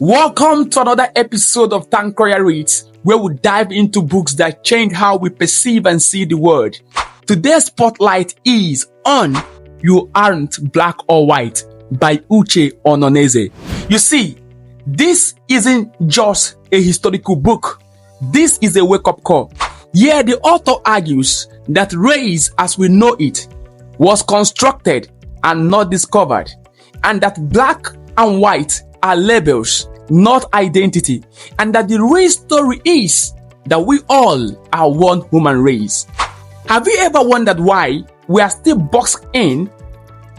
Welcome to another episode of Crier Reads, where we dive into books that change how we perceive and see the world. Today's spotlight is on You Aren't Black or White by Uche Ononeze. You see, this isn't just a historical book. This is a wake-up call. Here, the author argues that race as we know it was constructed and not discovered, and that black and white are labels, not identity, and that the real story is that we all are one human race. Have you ever wondered why we are still boxed in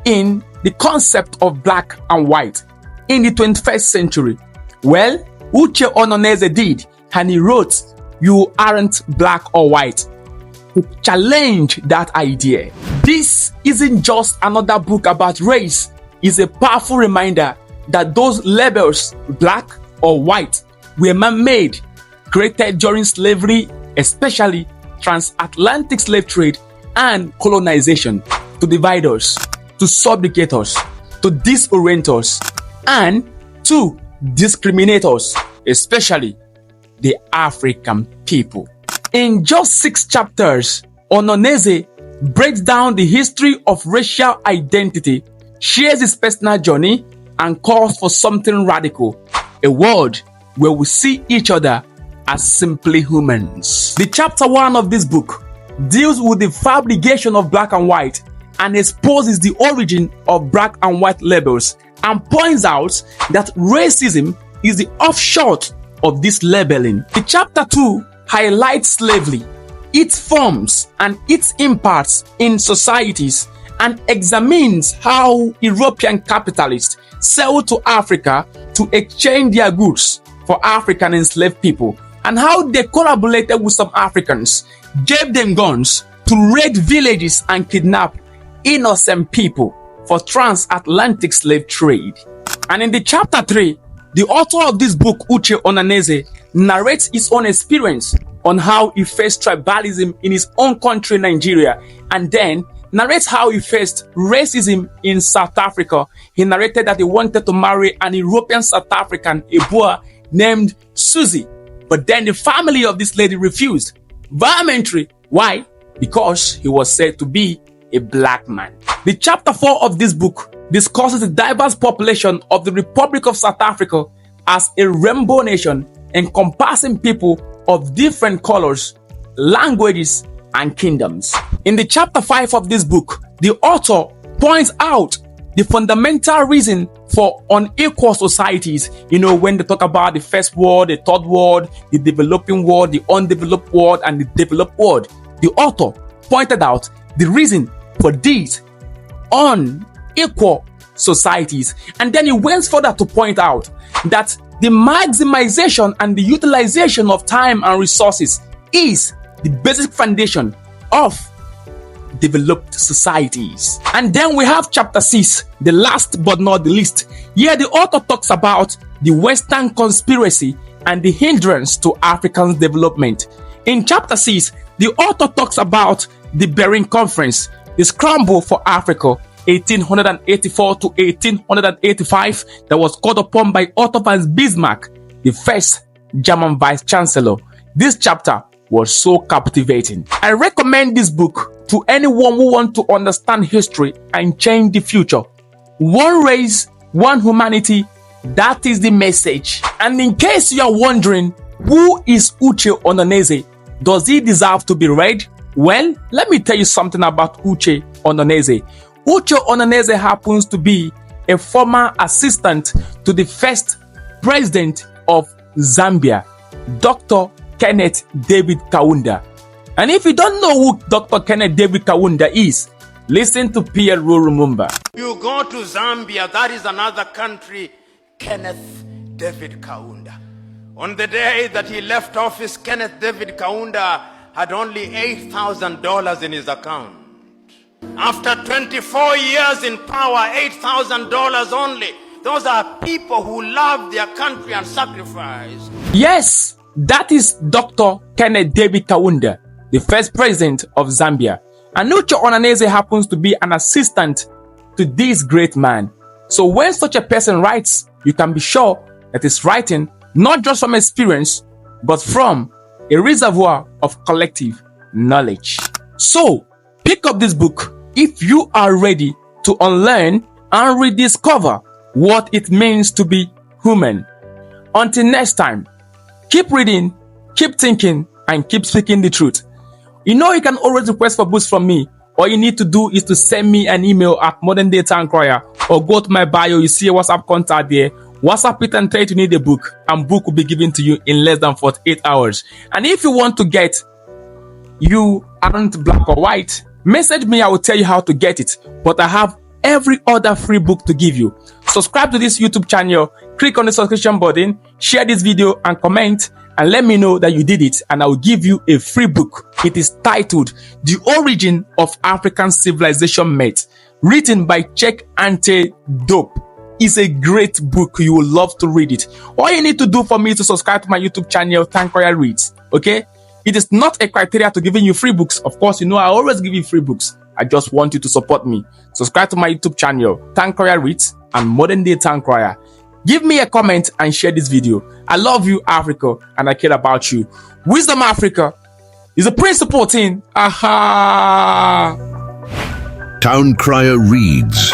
the concept of black and white in the 21st century? Well, Uche Ononeze did, and he wrote You Aren't Black or White to challenge that idea. This isn't just another book about race. It's a powerful reminder that those labels, black or white, were man-made, created during slavery, especially transatlantic slave trade and colonization, to divide us, to subjugate us, to disorient us, and to discriminate us, especially the African people. In just 6 chapters, Ononeze breaks down the history of racial identity, shares his personal journey, and calls for something radical, a world where we see each other as simply humans. The chapter 1 of this book deals with the fabrication of black and white and exposes the origin of black and white labels and points out that racism is the offshoot of this labeling. The chapter 2 highlights slavery, its forms and its impacts in societies, and examines how European capitalists sell to Africa to exchange their goods for African enslaved people, and how they collaborated with some Africans, gave them guns to raid villages and kidnap innocent people for transatlantic slave trade. And in the chapter 3, the author of this book, Uche Ononeze, narrates his own experience on how he faced tribalism in his own country, Nigeria, and then narrates how he faced racism in South Africa. He narrated that he wanted to marry an European South African, a boy named Susie, but then the family of this lady refused vehemently. Why? Because he was said to be a black man. The chapter 4 of this book discusses the diverse population of the Republic of South Africa as a rainbow nation encompassing people of different colors, languages, and kingdoms. In the chapter 5 of this book, the author points out the fundamental reason for unequal societies. When they talk about the first world, the third world, the developing world, the undeveloped world, and the developed world, the author pointed out the reason for these unequal societies. And then he went further to point out that the maximization and the utilization of time and resources is the basic foundation of developed societies. And then we have chapter 6, the last but not the least. Here the author talks about the Western conspiracy and the hindrance to African development. In chapter 6, the author talks about the Berlin Conference, the scramble for Africa, 1884 to 1885, that was called upon by Otto von Bismarck, the first German vice chancellor. This chapter was so captivating. I recommend this book to anyone who wants to understand history and change the future. One race, one humanity, that is the message. And in case you are wondering, who is Uche Ononeze? Does he deserve to be read? Well, let me tell you something about Uche Ononeze. Uche Ononeze happens to be a former assistant to the first president of Zambia, Dr. Kenneth David Kaunda. And if you don't know who Dr. Kenneth David Kaunda is, listen to Pierre Rumumba. You go to Zambia, that is another country, Kenneth David Kaunda. On the day that he left office, Kenneth David Kaunda had only $8,000 in his account. After 24 years in power, $8,000 only. Those are people who love their country and sacrifice. Yes, that is Dr. Kenneth David Kaunda, the first president of Zambia. And Uche Ononeze happens to be an assistant to this great man. So when such a person writes, you can be sure that is writing not just from experience, but from a reservoir of collective knowledge. So, pick up this book if you are ready to unlearn and rediscover what it means to be human. Until next time, keep reading, keep thinking, and keep speaking the truth. You know you can always request for books from me. All you need to do is to send me an email at Modern Day Town Crier, or go to my bio, you see a WhatsApp contact there. WhatsApp it and tell you need a book, and book will be given to you in less than 48 hours. And if you want to get You Aren't Black or White, message me, I will tell you how to get it. But I have every other free book to give you. Subscribe to this YouTube channel, click on the subscription button, share this video and comment, and let me know that you did it, and I will give you a free book. It is titled The Origin of African Civilization Myth, written by Check Ante Dope. It's a great book. You will love to read it. All you need to do for me is to subscribe to my YouTube channel, Crier Reads. Okay? It is not a criteria to giving you free books. Of course, you know I always give you free books. I just want you to support me. Subscribe to my YouTube channel, Crier Reads and Modern Day Town Crier. Give me a comment and share this video. I love you, Africa, and I care about you. Wisdom Africa is a principal thing. Aha! Town Crier Reads.